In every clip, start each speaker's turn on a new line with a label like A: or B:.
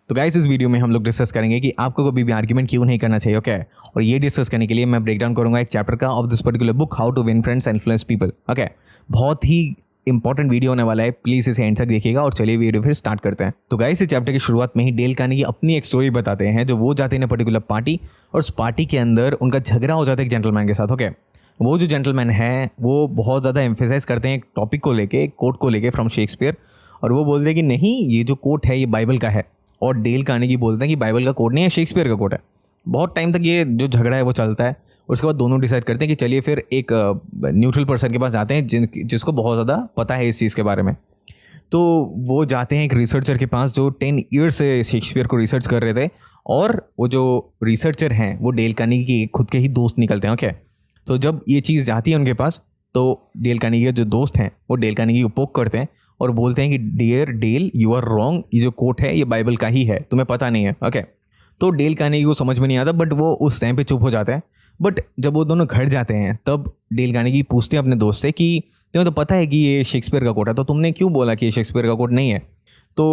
A: तो गाइस इस वीडियो में हम लोग डिस्कस करेंगे कि आपको कभी भी आर्ग्यूमेंट क्यों नहीं करना चाहिए, ओके। और ये डिस्कस करने के लिए मैं ब्रेक डाउन करूंगा एक चैप्टर का of this particular book, how to win friends and influence people, okay. बहुत ही इंपॉर्टेंट वीडियो होने वाला है, प्लीज इसे एंड तक देखिएगा। और चलिए वीडियो फिर स्टार्ट करते हैं। तो गाइस इस चैप्टर की शुरुआत में ही डेल कार्नेगी अपनी एक स्टोरी बताते हैं, जो वो जाते हैं पर्टिकुलर पार्टी और उस पार्टी के अंदर उनका झगड़ा हो जाता है एक जेंटलमैन के साथ, ओके। वो जो जेंटलमैन है वो बहुत ज़्यादा एम्फेसाइज करते हैं एक टॉपिक को लेके, एक कोट को लेके फ्रॉम शेक्सपियर, और वो बोलते हैं कि नहीं ये जो कोट है ये बाइबल का है। और डेल कार्नेगी बोलते हैं कि बाइबल का कोट नहीं है, शेक्सपियर का कोट है। बहुत टाइम तक ये जो झगड़ा है वो चलता है। उसके बाद दोनों डिसाइड करते हैं कि चलिए फिर एक न्यूट्रल पर्सन के पास जाते हैं जिसको बहुत ज़्यादा पता है इस चीज़ के बारे में। तो वो जाते हैं एक रिसर्चर के पास जो 10 ईयर्स से शेक्सपियर को रिसर्च कर रहे थे, और वो जो रिसर्चर हैं वो डेल कार्नेगी के खुद के ही दोस्त निकलते हैं, ओके। तो जब ये चीज़ जाती है उनके पास तो डेल कार्नेगी के जो दोस्त हैं वो डेल कार्नेगी को पोक करते हैं और बोलते हैं कि dear Dale you are wrong, ये जो कोट है ये बाइबल का ही है, तुम्हें पता नहीं है, ओके। तो डेल कार्नेगी को समझ में नहीं आता, बट वो उस टाइम पे चुप हो जाते हैं। बट जब वो दोनों घर जाते हैं तब डेल कार्नेगी पूछते हैं अपने दोस्त से कि तुम्हें तो पता है कि ये शेक्सपियर का कोट है, तो तुमने क्यों बोला कि ये शेक्सपियर का कोट नहीं है। तो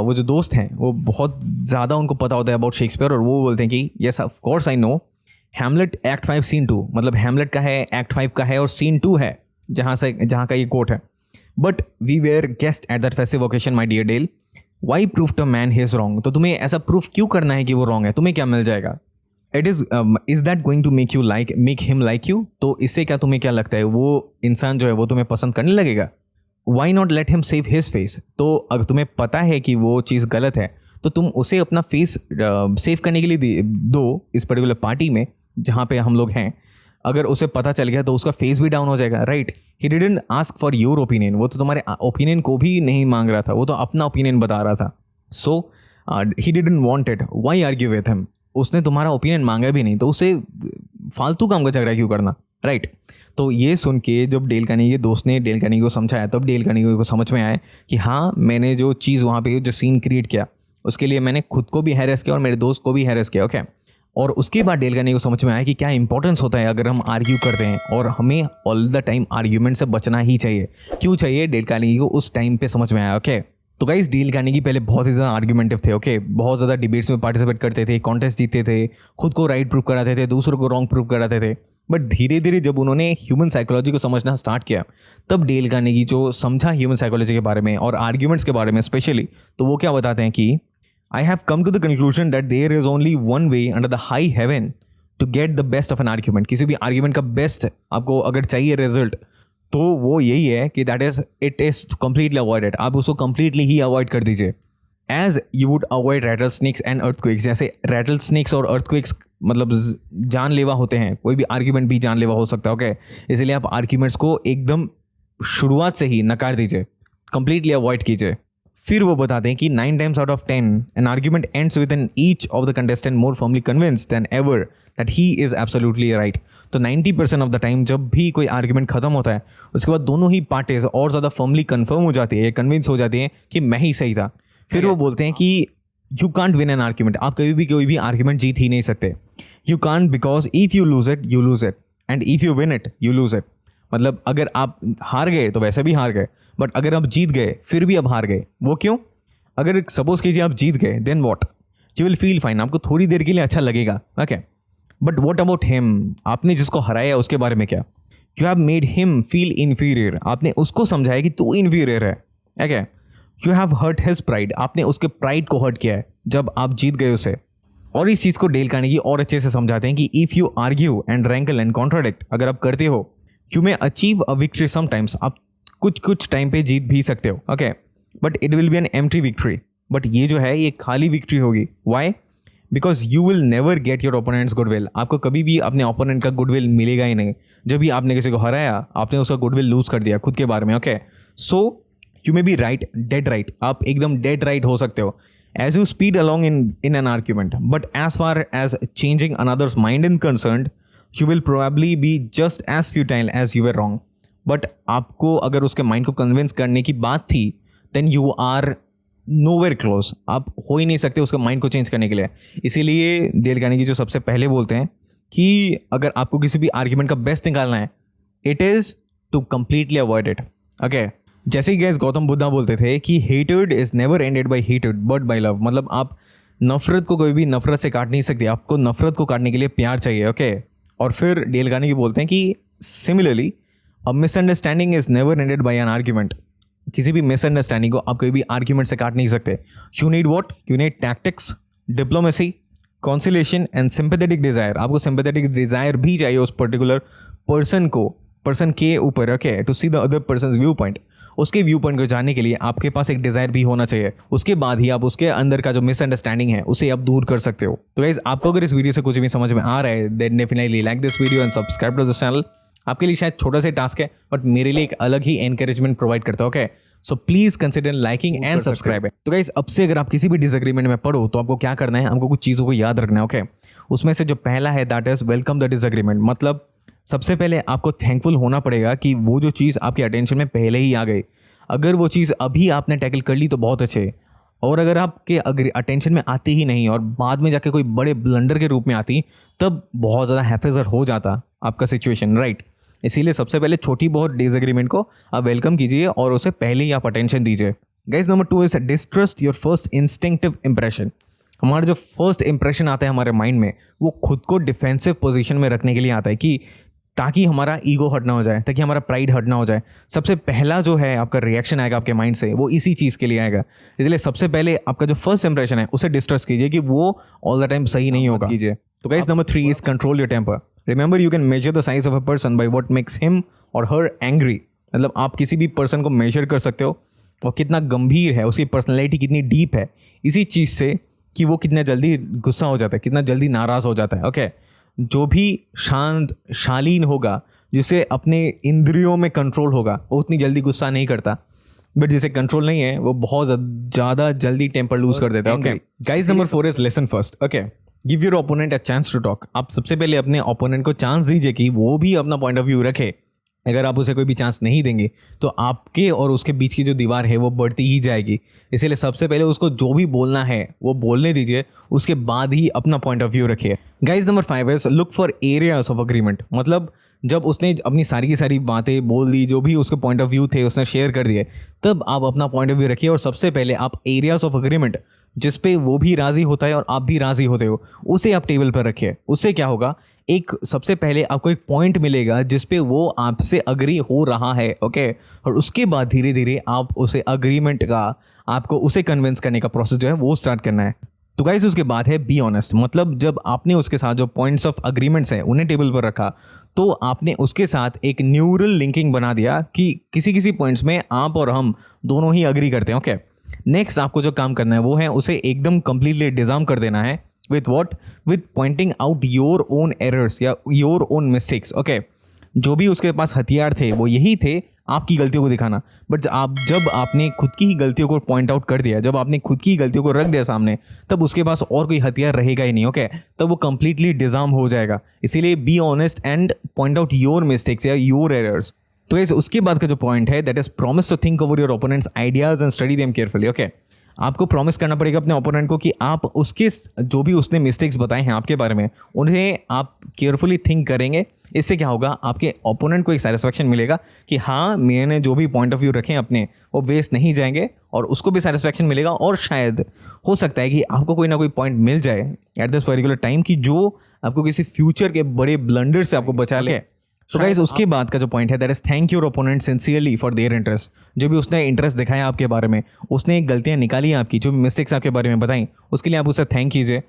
A: वो जो दोस्त हैं वो बहुत ज़्यादा उनको पता होता है अबाउट शेक्सपियर, और वो बोलते हैं कि yes of course I know, Hamlet act 5 scene 2, मतलब हैमलेट का है, एक्ट 5 का है और सीन 2 है जहाँ का ये कोट है। But we were guest at that festive occasion my dear Dale, why proof to man he is wrong. तो तुम्हें ऐसा प्रूफ क्यों करना है कि वो रॉन्ग है, तुम्हें क्या मिल जाएगा। It is that going to make him like you. तो इससे क्या तुम्हें क्या लगता है वो इंसान जो है वो तुम्हें पसंद करने लगेगा। Why not let him save his face. तो अगर तुम्हें पता है कि वो चीज़ गलत है तो तुम उसे अपना फेस सेव करने के लिए दो इस पर्टिकुलर पार्टी में जहाँ पे हम लोग हैं। अगर उसे पता चल गया तो उसका फेस भी डाउन हो जाएगा, right. He didn't ask for your opinion, वो तो तुम्हारे ओपिनियन को भी नहीं मांग रहा था, वो तो अपना ओपिनियन बता रहा था। So he didn't want it, why argue with him. उसने तुम्हारा ओपिनियन मांगा भी नहीं तो उसे फालतू काम का झगड़ा क्यों करना, राइट। तो ये सुन के जब डेल कार्नेगी दोस्त ने डेल कार्नेगी को समझाया तब डेल कार्नेगी को समझ में आया कि हाँ मैंने जो चीज़ वहाँ पे जो सीन क्रिएट किया उसके लिए मैंने खुद को भी हैरेस किया और मेरे दोस्त को भी हैरेस किया, ओके। और उसके बाद डेल कार्नेगी को समझ में आया कि क्या इंपॉर्टेंस होता है अगर हम आर्ग्यू करते हैं, और हमें ऑल द टाइम आर्ग्यूमेंट से बचना ही चाहिए। क्यों चाहिए, डेल कार्नेगी को उस टाइम पे समझ में आया, ओके। तो गाइस डेल कार्नेगी पहले बहुत ही ज़्यादा आर्ग्यूमेंटिव थे, ओके। बहुत ज़्यादा डिबेट्स में पार्टिसिपेट करते थे, कॉन्टेस्ट जीतते थे, खुद को राइट प्रूव कराते थे, दूसरों को रॉन्ग प्रूव कराते थे। बट धीरे धीरे जब उन्होंने ह्यूमन साइकोलॉजी को समझना स्टार्ट किया तब डेल कार्नेगी जो समझा ह्यूमन साइकोलॉजी के बारे में और आर्ग्यूमेंट्स के बारे में स्पेशली, तो वो क्या बताते हैं कि I have come to the conclusion that there is only one way under the high heaven to get the best of an argument. किसी भी आर्ग्यूमेंट का बेस्ट आपको अगर चाहिए रिजल्ट तो वो यही है कि that is it is completely avoided. आप उसको completely ही अवॉइड कर दीजिए, as you would avoid rattle snakes and earthquakes. जैसे रैटल स्नेक्स और अर्थक्वेक्स मतलब जानलेवा होते हैं, कोई भी आर्ग्यूमेंट भी जानलेवा हो सकता है, ओके। इसलिए आप आर्ग्यूमेंट्स को एकदम शुरुआत से ही नकार दीजिए, कंप्लीटली अवॉइड कीजिए। फिर वो बताते हैं कि 9 times out of 10 an argument ends with an each of the contestant more firmly convinced than ever that he is absolutely right. तो 90% ऑफ द टाइम जब भी कोई आर्ग्यूमेंट खत्म होता है उसके बाद दोनों ही पार्टीज और ज़्यादा फर्मली कन्फर्म हो जाती है, कन्विंस हो जाती हैं कि मैं ही सही था। फिर वो बोलते हैं कि you can't win an argument, आप कभी भी कोई भी आर्ग्यूमेंट जीत ही नहीं सकते। You can't because if you lose it you lose it and if you win it you lose it. मतलब अगर आप हार गए तो वैसे भी हार गए, बट अगर आप जीत गए फिर भी आप हार गए। वो क्यों? अगर सपोज कीजिए आप जीत गए then what, you will feel fine, आपको थोड़ी देर के लिए अच्छा लगेगा, okay. But what about him, आपने जिसको हराया उसके बारे में क्या? You have made him feel inferior, आपने उसको समझाया कि तू इन्फीरियर है, okay. You have hurt his pride, आपने उसके प्राइड को हर्ट किया है जब आप जीत गए उसे। और इस चीज़ को डेल कार्नेगी और अच्छे से समझाते हैं कि if you argue and rankle and contradict, अगर आप करते हो you may achieve a victory sometimes, आप कुछ टाइम पे जीत भी सकते हो, okay. But it will be an empty victory, but ये जो है ये खाली विक्ट्री होगी। Why? Because you will never get your opponent's goodwill, आपको कभी भी अपने ओपोनेंट का गुडविल मिलेगा ही नहीं। जब भी आपने किसी को हराया आपने उसका गुडविल लूज कर दिया खुद के बारे में, okay. So you may be right, dead right, आप एकदम डेड राइट हो सकते हो as you speed along in an argument, but as far as changing another's mind in concerned you will probably be just as futile as you were wrong. But आपको अगर उसके mind को convince करने की बात थी then you are nowhere close, आप हो ही नहीं सकते उसका माइंड को चेंज करने के लिए। इसीलिए डेल कार्नेगी जो सबसे पहले बोलते हैं कि अगर आपको किसी भी आर्ग्यूमेंट का बेस्ट निकालना है it is to completely avoid it, okay. जैसे ही गैस गौतम बुद्धा बोलते थे कि hated is never ended bye hated but by love, मतलब आप नफरत को कभी भी नफरत से काट नहीं सकते, आपको नफरत को काटने के लिए प्यार चाहिए, ओके। और फिर डेल कार्नेगी बोलते हैं कि similarly a misunderstanding is never ended by an argument, किसी भी मिसअंडरस्टैंडिंग को आप कभी भी आर्ग्यूमेंट से काट नहीं सकते। You need what, you need tactics, diplomacy, conciliation and sympathetic desire, आपको सिंपैथेटिक डिजायर भी चाहिए उस पर्टिकुलर पर्सन के ऊपर, okay, to see the other person view point, उसके व्यू पॉइंट को जानने के लिए आपके पास एक डिजायर भी होना चाहिए। उसके बाद ही आप उसके अंदर का जो मिसअंडरस्टैंडिंग है उसे आप दूर कर सकते हो। तो गाइस आपको अगर इस वीडियो से कुछ भी समझ में आ रहा है then definitely like this video and subscribe to the channel. आपके लिए शायद छोटा सा टास्क है बट मेरे लिए एक अलग ही एनकरेजमेंट प्रोवाइड करता है, okay. So please consider liking and subscribe. तो गाइस अब से अगर आप किसी भी डिसएग्रीमेंट में पढ़ो तो आपको क्या करना है, आपको कुछ चीज़ों को याद रखना है, ओके। उसमें से जो पहला है that is welcome the disagreement, मतलब सबसे पहले आपको थैंकफुल होना पड़ेगा कि वो जो चीज़ आपके अटेंशन में पहले ही आ गई। अगर वो चीज़ अभी आपने टैकल कर ली तो बहुत अच्छे, और अगर आपके अगर अटेंशन में आती ही नहीं और बाद में जाके कोई बड़े ब्लंडर के रूप में आती तब बहुत ज़्यादा हैफेजर हो जाता आपका सिचुएशन, राइट। इसीलिए सबसे पहले छोटी बहुत डिसएग्रीमेंट को आप वेलकम कीजिए और उसे पहले ही आप अटेंशन दीजिए। Guys number 2 is distrust your first instinctive impression. हमारा जो फर्स्ट इंप्रेशन आता है हमारे माइंड में वो खुद को डिफेंसिव पोजीशन में रखने के लिए आता है कि ताकि हमारा ईगो हट ना हो जाए, ताकि हमारा प्राइड हट ना हो जाए। सबसे पहला जो है आपका रिएक्शन आएगा आपके माइंड से वो इसी चीज़ के लिए आएगा। इसलिए सबसे पहले आपका जो फर्स्ट इंप्रेशन है उसे डिस्ट्रस्ट कीजिए कि वो ऑल द टाइम सही नहीं होगा कीजिए। तो guys number 3 is control your temper. Remember you can measure the size of a person by what makes him or her angry, मतलब आप किसी भी पर्सन को मेजर कर सकते हो और कितना गंभीर है, उसकी पर्सनैलिटी कितनी डीप है इसी चीज़ से कि वो कितना जल्दी गुस्सा हो जाता है, कितना जल्दी नाराज़ हो जाता है, ओके। जो भी शांत शालीन होगा, जिसे अपने इंद्रियों में कंट्रोल होगा, वो उतनी जल्दी गुस्सा नहीं करता, बट जिसे कंट्रोल नहीं है वो बहुत ज़्यादा जल्दी टेम्पर लूज कर देता है, okay. Guys number 4 is listen first, okay. Give your opponent a chance to talk. आप सबसे पहले अपने ओपोनेंट को चांस दीजिए कि वो भी अपना पॉइंट ऑफ व्यू रखे। अगर आप उसे कोई भी चांस नहीं देंगे तो आपके और उसके बीच की जो दीवार है वो बढ़ती ही जाएगी। इसीलिए सबसे पहले उसको जो भी बोलना है वो बोलने दीजिए, उसके बाद ही अपना पॉइंट ऑफ व्यू रखिए। Guys number 5 is look for areas of agreement. मतलब जब उसने अपनी सारी की सारी बातें बोल दी, जो भी उसके पॉइंट ऑफ व्यू थे उसने शेयर कर दिए, तब आप अपना पॉइंट ऑफ व्यू रखिए और सबसे पहले आप एरियाज ऑफ अग्रीमेंट जिस पे वो भी राज़ी होता है और आप भी राज़ी होते हो उसे आप टेबल पर रखिए। उससे क्या होगा, एक सबसे पहले आपको एक पॉइंट मिलेगा जिस पे वो आपसे अग्री हो रहा है, ओके। और उसके बाद धीरे धीरे आप उसे अग्रीमेंट का आपको उसे कन्विंस करने का प्रोसेस जो है वो स्टार्ट करना है। तो गाइस उसके बाद है बी ऑनेस्ट। मतलब जब आपने उसके साथ जो पॉइंट्स ऑफ अग्रीमेंट्स हैं उन्हें टेबल पर रखा तो आपने उसके साथ एक न्यूरल लिंकिंग बना दिया कि किसी किसी पॉइंट्स में आप और हम दोनों ही अग्री करते हैं, ओके। नेक्स्ट आपको जो काम करना है वो है उसे एकदम कंप्लीटली डिजाम कर देना है with what, with pointing out your own errors या योर ओन मिस्टेक्स, ओके। जो भी उसके पास हथियार थे वो यही थे, आपकी गलतियों को दिखाना। बट जब आपने खुद की ही गलतियों को पॉइंट आउट कर दिया, जब आपने खुद की गलतियों को रख दिया सामने, तब उसके पास और कोई हथियार रहेगा ही नहीं, ओके। तब वो कंप्लीटली डिजाम हो जाएगा। इसीलिए be honest and point out your mistakes या योर एरर्स। तो इस उसके बाद का जो पॉइंट है that is promise to think over your opponents ideas and study them carefully, okay. आपको प्रॉमिस करना पड़ेगा अपने ओपोनेंट को कि आप उसके जो भी उसने मिस्टेक्स बताए हैं आपके बारे में उन्हें आप केयरफुली थिंक करेंगे। इससे क्या होगा, आपके ओपोनेंट को एक सेटिस्फैक्शन मिलेगा कि हाँ मैंने जो भी पॉइंट ऑफ व्यू रखे हैं अपने वो वेस्ट नहीं जाएंगे, और उसको भी सेटिस्फैक्शन मिलेगा। और शायद हो सकता है कि आपको कोई ना कोई पॉइंट मिल जाए एट दिस पर्टिकुलर टाइम कि जो आपको किसी फ्यूचर के बड़े ब्लंडर से आपको बचा ले। तो गाइस उसके बाद का जो पॉइंट है that is thank your opponent sincerely for their interest. जो भी उसने इंटरेस्ट दिखाया आपके बारे में, उसने गलतियां निकाली आपकी, जो भी मिस्टेक्स आपके बारे में बताई, उसके लिए आप उसे थैंक कीजिए।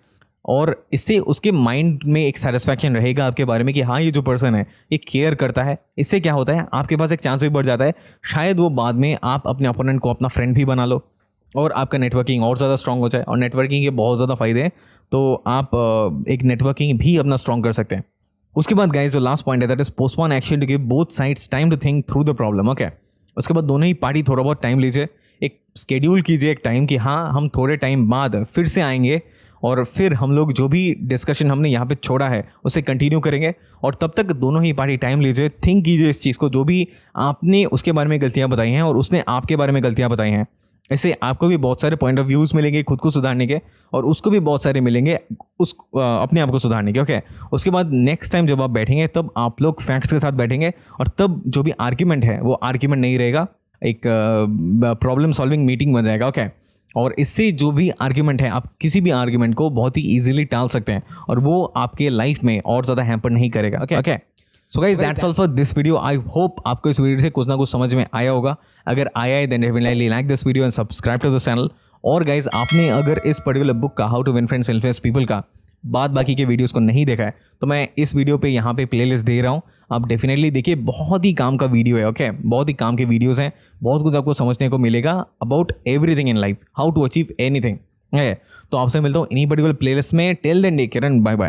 A: और इससे उसके माइंड में एक सेटिस्फैक्शन रहेगा आपके बारे में कि हाँ ये जो पर्सन है ये केयर करता है। इससे क्या होता है, आपके पास एक चांस भी बढ़ जाता है, शायद वो बाद में आप अपने ओपोनेंट को अपना फ्रेंड भी बना लो और आपका नेटवर्किंग और ज़्यादा स्ट्रॉन्ग हो जाए। और नेटवर्किंग के बहुत ज़्यादा फायदे हैं, तो आप एक नेटवर्किंग भी अपना स्ट्रॉन्ग कर सकते हैं। उसके बाद गाइस जो लास्ट पॉइंट है that is postpone action to give both sides time to think through the problem, okay. उसके बाद दोनों ही पार्टी थोड़ा बहुत टाइम लीजिए, एक स्केड्यूल कीजिए एक टाइम कि हाँ हम थोड़े टाइम बाद फिर से आएंगे और फिर हम लोग जो भी डिस्कशन हमने यहाँ पे छोड़ा है उसे कंटिन्यू करेंगे। और तब तक दोनों ही पार्टी टाइम लीजिए, थिंक कीजिए इस चीज़ को, जो भी आपने उसके बारे में गलतियाँ बताई हैं और उसने आपके बारे में गलतियाँ बताई हैं। ऐसे आपको भी बहुत सारे पॉइंट ऑफ व्यूज़ मिलेंगे खुद को सुधारने के, और उसको भी बहुत सारे मिलेंगे अपने आप को सुधारने के, ओके। उसके बाद नेक्स्ट टाइम जब आप बैठेंगे तब आप लोग फैक्ट्स के साथ बैठेंगे और तब जो भी आर्ग्यूमेंट है वो आर्ग्यूमेंट नहीं रहेगा, एक प्रॉब्लम सॉल्विंग मीटिंग बन जाएगा। ओके, और इससे जो भी आर्ग्यूमेंट है, आप किसी भी आर्ग्यूमेंट को बहुत ही इजीली टाल सकते हैं और वो आपके लाइफ में और ज़्यादा हैम्पर नहीं करेगा। Okay okay, so guys that's all for this video. I hope आपको इस वीडियो से कुछ ना कुछ समझ में आया होगा। अगर आया है then definitely like this video and subscribe to the channel. और गाइज आपने अगर इस पर्टिकुलर बुक का how to win friends influence people का बाद बाकी के वीडियोस को नहीं देखा है तो मैं इस वीडियो पे यहाँ पे प्लेलिस्ट दे रहा हूँ, आप डेफिनेटली देखिए। बहुत ही काम का वीडियो है। ओके, बहुत ही काम के वीडियोस हैं, बहुत कुछ आपको समझने को मिलेगा about everything in life, how to achieve anything है। तो आपसे मिलता हूँ इन्हीं पर्टिकुलर प्लेलिस्ट में। Till then take care and bye bye.